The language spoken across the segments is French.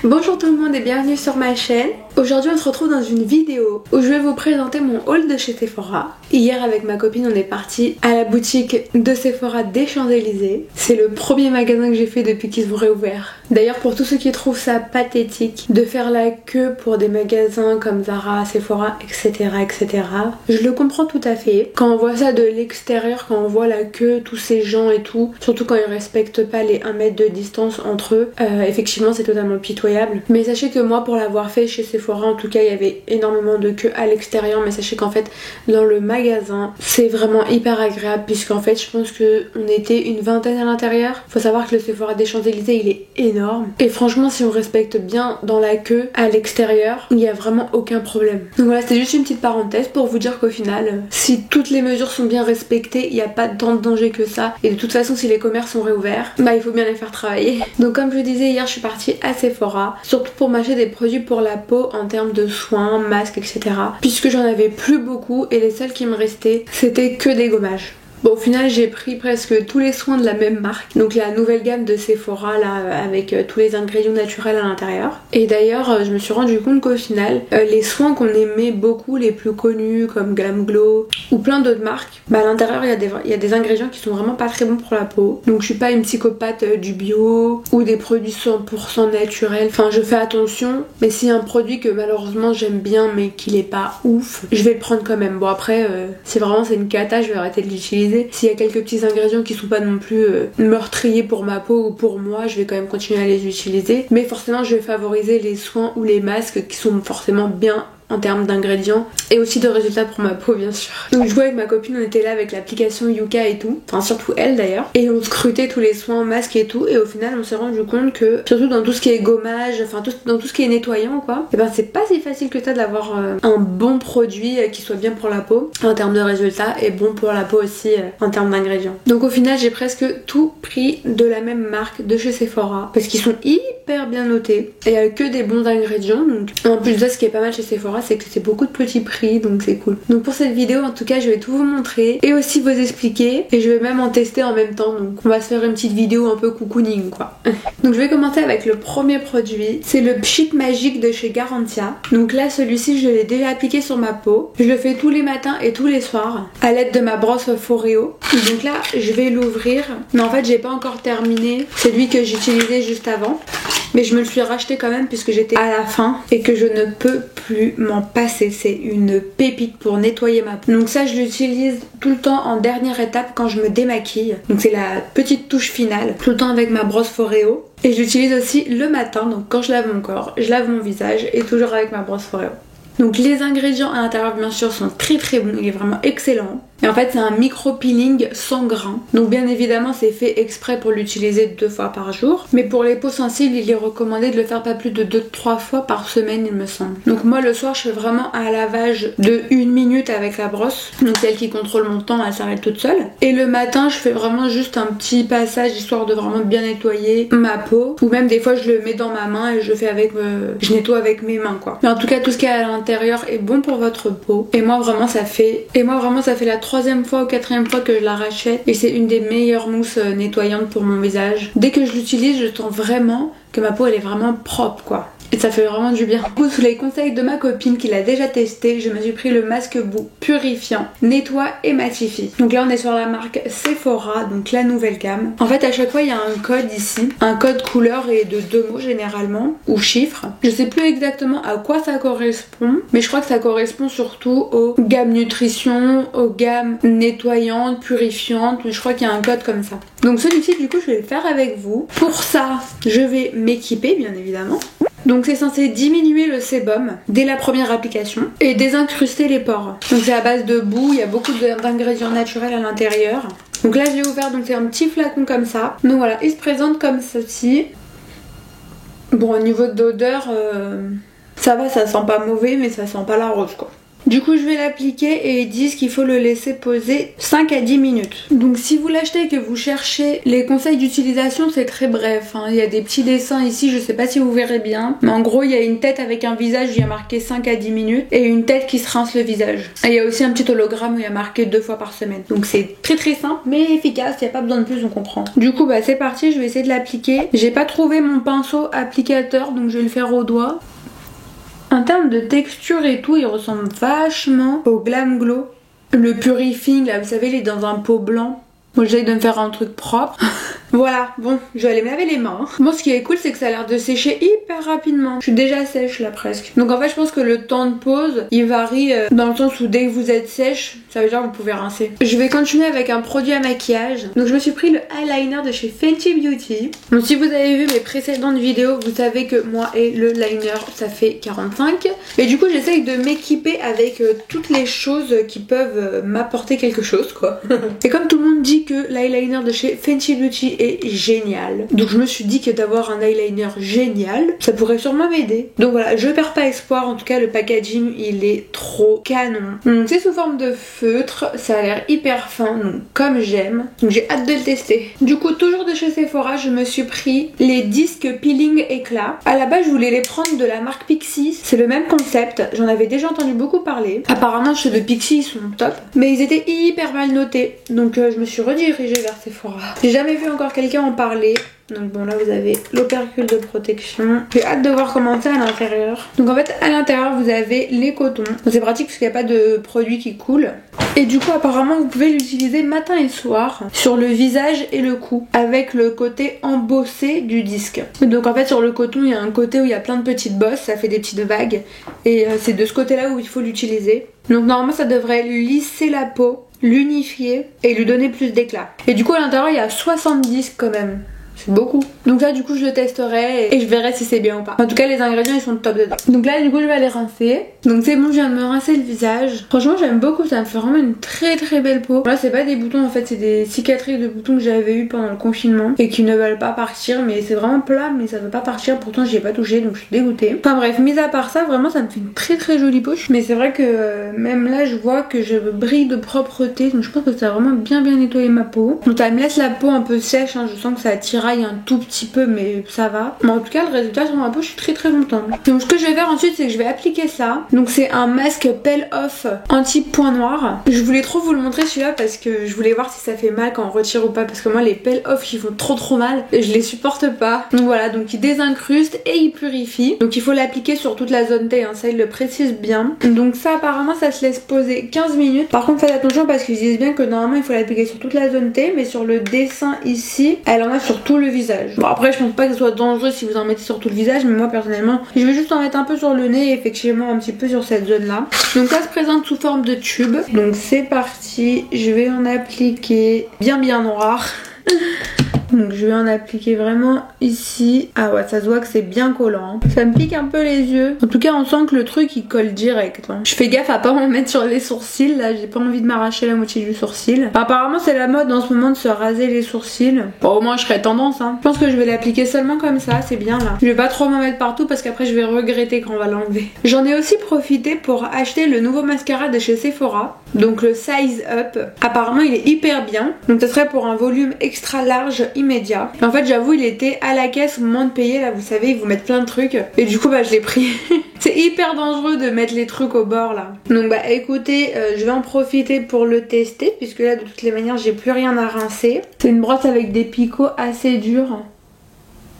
Bonjour tout le monde et bienvenue sur ma chaîne. Aujourd'hui on se retrouve dans une vidéo où je vais vous présenter mon haul de chez Sephora. Hier avec ma copine on est parti à la boutique de Sephora des Champs-Élysées. C'est le premier magasin que j'ai fait depuis qu'ils ont réouvert. D'ailleurs pour tous ceux qui trouvent ça pathétique de faire la queue pour des magasins comme Zara, Sephora, etc. Je le comprends tout à fait. Quand on voit ça de l'extérieur, quand on voit la queue, tous ces gens et tout, surtout quand ils respectent pas les 1 mètre de distance entre eux, effectivement c'est totalement pitoyable. Mais sachez que moi pour l'avoir fait chez Sephora en tout cas il y avait énormément de queue à l'extérieur, mais sachez qu'en fait dans le magasin c'est vraiment hyper agréable puisqu'en fait je pense qu'on était une vingtaine à l'intérieur. Faut savoir que le Sephora des Champs-Élysées il est énorme et franchement si on respecte bien dans la queue à l'extérieur il n'y a vraiment aucun problème. Donc voilà, c'était juste une petite parenthèse pour vous dire qu'au final si toutes les mesures sont bien respectées il n'y a pas tant de danger que ça, et de toute façon si les commerces sont réouverts bah il faut bien les faire travailler. Donc comme je vous disais hier je suis partie à Sephora surtout pour m'acheter des produits pour la peau en termes de soins, masques, etc. puisque j'en avais plus beaucoup et les seuls qui me restaient c'était que des gommages. Bon, au final j'ai pris presque tous les soins de la même marque, donc la nouvelle gamme de Sephora là avec tous les ingrédients naturels à l'intérieur. Et d'ailleurs je me suis rendu compte qu'au final les soins qu'on aimait beaucoup, les plus connus comme Glam Glow ou plein d'autres marques, bah à l'intérieur il y a des ingrédients qui sont vraiment pas très bons pour la peau. Donc je suis pas une psychopathe du bio ou des produits 100% naturels, enfin je fais attention, mais s'il y a un produit que malheureusement j'aime bien mais qu'il est pas ouf, je vais le prendre quand même. Bon après si vraiment c'est une cata je vais arrêter de l'utiliser. S'il y a quelques petits ingrédients qui sont pas non plus meurtriers pour ma peau ou pour moi, je vais quand même continuer à les utiliser. Mais forcément je vais favoriser les soins ou les masques qui sont forcément bien en termes d'ingrédients et aussi de résultats pour ma peau bien sûr. Donc je vois avec ma copine, on était là avec l'application Yuka et tout, enfin surtout elle d'ailleurs, et on scrutait tous les soins, masques et tout, et au final on s'est rendu compte que surtout dans tout ce qui est gommage, enfin dans tout ce qui est nettoyant quoi, et ben c'est pas si facile que ça d'avoir un bon produit qui soit bien pour la peau en termes de résultats et bon pour la peau aussi en termes d'ingrédients. Donc au final j'ai presque tout pris de la même marque de chez Sephora parce qu'ils sont hyper bien notés et il y a que des bons ingrédients. Donc en plus de ça, ce qui est pas mal chez Sephora c'est que c'est beaucoup de petits prix, donc c'est cool. Donc pour cette vidéo en tout cas je vais tout vous montrer et aussi vous expliquer, et je vais même en tester en même temps, donc on va se faire une petite vidéo un peu cocooning quoi. Donc je vais commencer avec le premier produit, c'est le Pchit Magique de chez Garantia. Donc là celui-ci je l'ai déjà appliqué sur ma peau, je le fais tous les matins et tous les soirs à l'aide de ma brosse Foreo. Donc là je vais l'ouvrir, mais en fait j'ai pas encore terminé celui que j'utilisais juste avant, mais je me le suis racheté quand même puisque j'étais à la fin et que je ne peux plus m'en passer. C'est une pépite pour nettoyer ma peau. Donc ça je l'utilise tout le temps en dernière étape quand je me démaquille. Donc c'est la petite touche finale, tout le temps avec ma brosse Foreo. Et je l'utilise aussi le matin, donc quand je lave mon corps, je lave mon visage et toujours avec ma brosse Foreo. Donc les ingrédients à l'intérieur bien sûr sont très bons, il est vraiment excellent. Et en fait c'est un micro peeling sans grains. Donc bien évidemment c'est fait exprès pour l'utiliser 2 fois par jour. Mais pour les peaux sensibles il est recommandé de le faire pas plus de 2-3 fois par semaine il me semble. Donc moi le soir je fais vraiment un lavage de 1 minute avec la brosse. Donc celle qui contrôle mon temps elle s'arrête toute seule. Et le matin je fais vraiment juste un petit passage histoire de vraiment bien nettoyer ma peau. Ou même des fois je le mets dans ma main et je fais avec je nettoie avec mes mains quoi. Mais en tout cas tout ce qui est à l'intérieur est bon pour votre peau. Et moi vraiment ça fait la 3e fois ou 4e fois que je la rachète et c'est une des meilleures mousses nettoyantes pour mon visage. Dès que je l'utilise je sens vraiment que ma peau elle est vraiment propre quoi. Et ça fait vraiment du bien. Du coup, sous les conseils de ma copine qui l'a déjà testé, je me suis pris le masque boue purifiant, nettoie et matifie. Donc là on est sur la marque Sephora, donc la nouvelle gamme. En fait à chaque fois il y a un code ici, un code couleur et de 2 mots généralement, ou chiffres. Je sais plus exactement à quoi ça correspond, mais je crois que ça correspond surtout aux gammes nutrition, aux gammes nettoyantes, purifiantes. Je crois qu'il y a un code comme ça. Donc celui-ci du coup je vais le faire avec vous. Pour ça je vais m'équiper bien évidemment. Donc c'est censé diminuer le sébum dès la première application et désincruster les pores. Donc c'est à base de boue, il y a beaucoup d'ingrédients naturels à l'intérieur. Donc là j'ai ouvert, donc c'est un petit flacon comme ça. Donc voilà, il se présente comme ceci. Bon au niveau d'odeur, ça va, ça sent pas mauvais mais ça sent pas la rose quoi. Du coup je vais l'appliquer et ils disent qu'il faut le laisser poser 5 à 10 minutes. Donc si vous l'achetez et que vous cherchez les conseils d'utilisation, c'est très bref, hein. Il y a des petits dessins ici, je sais pas si vous verrez bien, mais en gros il y a une tête avec un visage où il y a marqué 5 à 10 minutes et une tête qui se rince le visage. Et il y a aussi un petit hologramme où il y a marqué 2 fois par semaine. Donc c'est très très simple mais efficace, il n'y a pas besoin de plus, on comprend. Du coup bah c'est parti, je vais essayer de l'appliquer. J'ai pas trouvé mon pinceau applicateur donc je vais le faire au doigt. En termes de texture et tout, il ressemble vachement au Glam Glow. Le Purifying là, vous savez, il est dans un pot blanc. Moi j'essaye de me faire un truc propre. Voilà, bon, je vais aller me laver les mains. Bon, ce qui est cool, c'est que ça a l'air de sécher hyper rapidement. Je suis déjà sèche là presque. Donc en fait, je pense que le temps de pause, il varie dans le sens où dès que vous êtes sèche, ça veut dire que vous pouvez rincer. Je vais continuer avec un produit à maquillage. Donc je me suis pris le eyeliner de chez Fenty Beauty. Donc si vous avez vu mes précédentes vidéos, vous savez que moi et le liner, ça fait 45. Et du coup, j'essaye de m'équiper avec toutes les choses qui peuvent m'apporter quelque chose, quoi. Et comme tout le monde dit que l'eyeliner de chez Fenty Beauty est génial, donc je me suis dit que d'avoir un eyeliner génial, ça pourrait sûrement m'aider. Donc voilà, je perds pas espoir, en tout cas le packaging il est trop canon. Donc c'est sous forme de feutre, ça a l'air hyper fin, donc comme j'aime. Donc j'ai hâte de le tester. Du coup toujours de chez Sephora, je me suis pris les disques peeling éclat. À la base je voulais les prendre de la marque Pixi, c'est le même concept, j'en avais déjà entendu beaucoup parler. Apparemment ceux de Pixi ils sont top, mais ils étaient hyper mal notés, donc je me suis redirigée vers Sephora. J'ai jamais vu encore quelqu'un en parler. Donc bon là vous avez l'opercule de protection. J'ai hâte de voir comment c'est à l'intérieur. Donc en fait à l'intérieur vous avez les cotons. C'est pratique parce qu'il n'y a pas de produit qui coule. Et du coup apparemment vous pouvez l'utiliser matin et soir sur le visage et le cou avec le côté embossé du disque. Donc en fait sur le coton il y a un côté où il y a plein de petites bosses, ça fait des petites vagues. Et c'est de ce côté là où il faut l'utiliser. Donc normalement ça devrait lisser la peau, l'unifier et lui donner plus d'éclat. Et du coup à l'intérieur il y a 70 quand même. C'est beaucoup. Donc là du coup je le testerai et je verrai si c'est bien ou pas. En tout cas les ingrédients ils sont top dedans. Donc là du coup je vais aller rincer. Donc c'est bon, je viens de me rincer le visage. Franchement j'aime beaucoup, ça me fait vraiment une très très belle peau. Là c'est pas des boutons en fait, c'est des cicatrices de boutons que j'avais eu pendant le confinement et qui ne veulent pas partir. Mais c'est vraiment plat mais ça veut pas partir, pourtant j'y ai pas touché donc je suis dégoûtée. Enfin bref, mis à part ça vraiment ça me fait une très très jolie peau. Mais c'est vrai que même là je vois que je brille de propreté. Donc je pense que ça a vraiment bien nettoyé ma peau. Donc ça me laisse la peau un peu sèche, hein. Je sens que ça tiraille un tout petit peu mais ça va. Mais en tout cas le résultat sur ma peau je suis très très contente. Donc ce que je vais faire ensuite c'est que je vais appliquer ça. Donc c'est un masque peel off anti point noir. Je voulais trop vous le montrer celui-là parce que je voulais voir si ça fait mal quand on retire ou pas, parce que moi les peel off ils font trop mal et je les supporte pas. Donc voilà, donc il désincruste et il purifie. Donc il faut l'appliquer sur toute la zone T, hein, ça il le précise bien. Donc ça apparemment ça se laisse poser 15 minutes. Par contre faites attention parce qu'ils disent bien que normalement il faut l'appliquer sur toute la zone T, mais sur le dessin ici elle en a sur tout le visage. Bon après je pense pas que ce soit dangereux si vous en mettez sur tout le visage, mais moi personnellement je vais juste en mettre un peu sur le nez et effectivement un petit peu sur cette zone là. Donc ça se présente sous forme de tube. Donc c'est parti, je vais en appliquer bien noir. Donc je vais en appliquer vraiment ici. Ah ouais, ça se voit que c'est bien collant. Ça me pique un peu les yeux. En tout cas on sent que le truc il colle direct, hein. Je fais gaffe à pas m'en mettre sur les sourcils. Là j'ai pas envie de m'arracher la moitié du sourcil. Enfin, apparemment c'est la mode en ce moment de se raser les sourcils. Bon au moins je serais tendance, hein. Je pense que je vais l'appliquer seulement comme ça, c'est bien là. Je vais pas trop m'en mettre partout parce qu'après je vais regretter quand on va l'enlever. J'en ai aussi profité pour acheter le nouveau mascara de chez Sephora. Donc le Size Up. Apparemment il est hyper bien. Donc ça serait pour un volume extra large immédiat. En fait j'avoue il était à la caisse au moment de payer, là vous savez ils vous mettent plein de trucs et du coup bah je l'ai pris. C'est hyper dangereux de mettre les trucs au bord là. Donc bah écoutez, je vais en profiter pour le tester puisque là de toutes les manières j'ai plus rien à rincer. C'est une brosse avec des picots assez durs.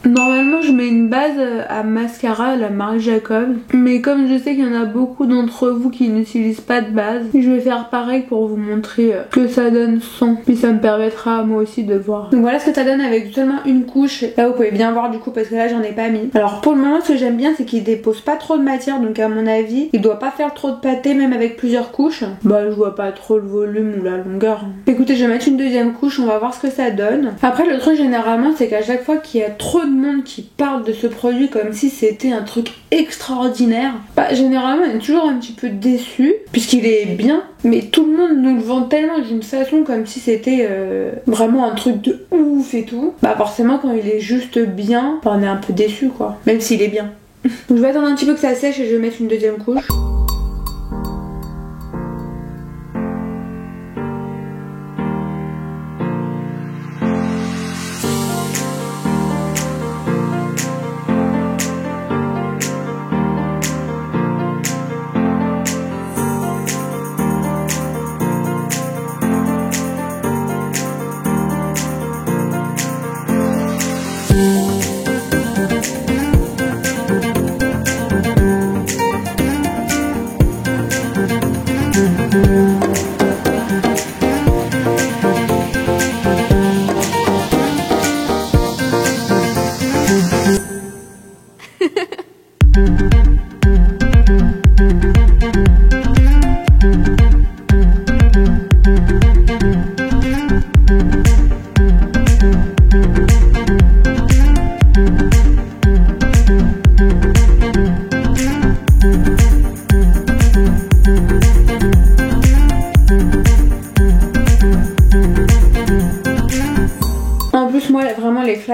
Normalement je mets une base à mascara, la Marie Jacob, mais comme je sais qu'il y en a beaucoup d'entre vous qui n'utilisent pas de base, je vais faire pareil pour vous montrer que ça donne sans, puis ça me permettra à moi aussi de voir. Donc voilà ce que ça donne avec seulement une couche. Là vous pouvez bien voir du coup parce que là j'en ai pas mis. Alors pour le moment ce que j'aime bien c'est qu'il dépose pas trop de matière, donc à mon avis il doit pas faire trop de pâté même avec plusieurs couches. Bah je vois pas trop le volume ou la longueur. Écoutez je vais mettre une deuxième couche, on va voir ce que ça donne. Après le truc généralement c'est qu'à chaque fois qu'il y a trop de monde qui parle de ce produit comme si c'était un truc extraordinaire, bah généralement on est toujours un petit peu déçu puisqu'il est bien, mais tout le monde nous le vend tellement d'une façon comme si c'était vraiment un truc de ouf et tout. Bah forcément quand il est juste bien, bah, on est un peu déçu quoi, même s'il est bien. Donc je vais attendre un petit peu que ça sèche et je vais mettre une deuxième couche.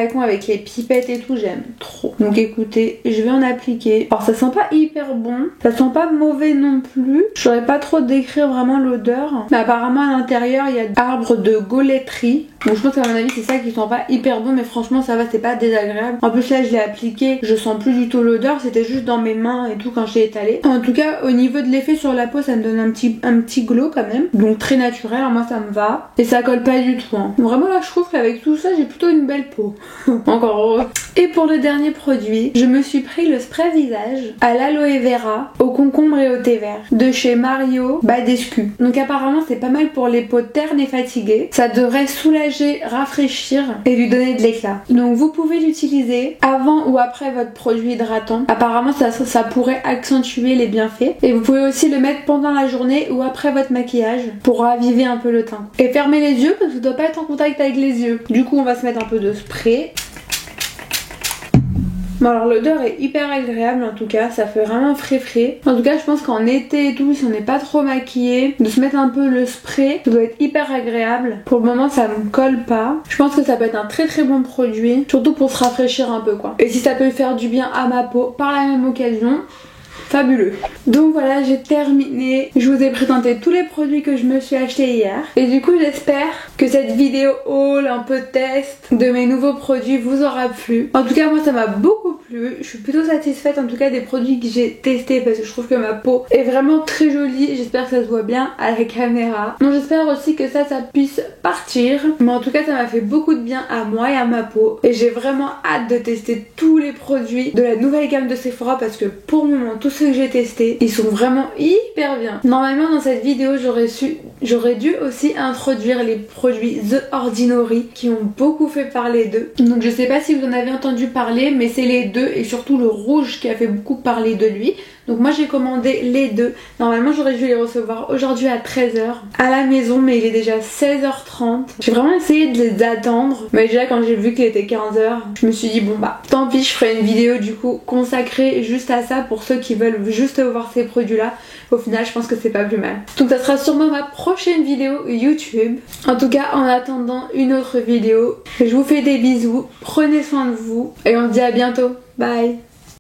flacon avec les pipettes et tout, j'aime trop. Donc écoutez, je vais en appliquer. Alors ça sent pas hyper bon, ça sent pas mauvais non plus. Je saurais pas trop décrire vraiment l'odeur, mais apparemment à l'intérieur il y a arbre de goletterie. Donc je pense qu'à mon avis c'est ça qui sent pas hyper bon, mais franchement ça va, c'est pas désagréable. En plus là je l'ai appliqué, je sens plus du tout l'odeur, c'était juste dans mes mains et tout quand je l'ai étalé. En tout cas au niveau de l'effet sur la peau, ça me donne un petit glow quand même, donc très naturel. Alors moi ça me va et ça colle pas du tout, hein. Vraiment là je trouve qu'avec tout ça j'ai plutôt une belle peau. Encore heureux. Et pour le dernier produit, je me suis pris le spray visage à l'aloe vera, au concombre et au thé vert de chez Mario Badescu. Donc apparemment c'est pas mal pour les peaux ternes et fatiguées, ça devrait soulager, rafraîchir et lui donner de l'éclat. Donc vous pouvez l'utiliser avant ou après votre produit hydratant. Apparemment ça pourrait accentuer les bienfaits, et vous pouvez aussi le mettre pendant la journée ou après votre maquillage pour raviver un peu le teint. Et fermez les yeux parce que vous ne doit pas être en contact avec les yeux. Du coup on va se mettre un peu de spray. Bon alors l'odeur est hyper agréable, en tout cas ça fait vraiment frais. En tout cas je pense qu'en été et tout, si on n'est pas trop maquillé, de se mettre un peu le spray, ça doit être hyper agréable. Pour le moment ça me colle pas. Je pense que ça peut être un très bon produit, surtout pour se rafraîchir un peu quoi. Et si ça peut faire du bien à ma peau par la même occasion, fabuleux. Donc voilà, j'ai terminé. Je vous ai présenté tous les produits que je me suis acheté hier. Et du coup j'espère que cette vidéo haul, un peu test de mes nouveaux produits vous aura plu. En tout cas moi ça m'a beaucoup plu. Je suis plutôt satisfaite en tout cas des produits que j'ai testés, parce que je trouve que ma peau est vraiment très jolie. J'espère que ça se voit bien à la caméra. Donc j'espère aussi que ça puisse partir. Mais en tout cas ça m'a fait beaucoup de bien à moi et à ma peau. Et j'ai vraiment hâte de tester tous les produits de la nouvelle gamme de Sephora, parce que pour le moment tous ceux que j'ai testés, ils sont vraiment hyper bien. Normalement dans cette vidéo j'aurais dû aussi introduire les produits The Ordinary qui ont beaucoup fait parler d'eux. Donc je sais pas si vous en avez entendu parler, mais c'est les deux, et surtout le rouge qui a fait beaucoup parler de lui. Donc moi j'ai commandé les deux. Normalement j'aurais dû les recevoir aujourd'hui à 13h à la maison, mais il est déjà 16h30. J'ai vraiment essayé de les attendre, mais déjà quand j'ai vu qu'il était 15h, je me suis dit bon bah tant pis, je ferai une vidéo du coup consacrée juste à ça pour ceux qui veulent juste voir ces produits là. Au final je pense que c'est pas plus mal. Donc ça sera sûrement ma prochaine vidéo YouTube. En tout cas en attendant une autre vidéo, je vous fais des bisous, prenez soin de vous et on se dit à bientôt. Bye.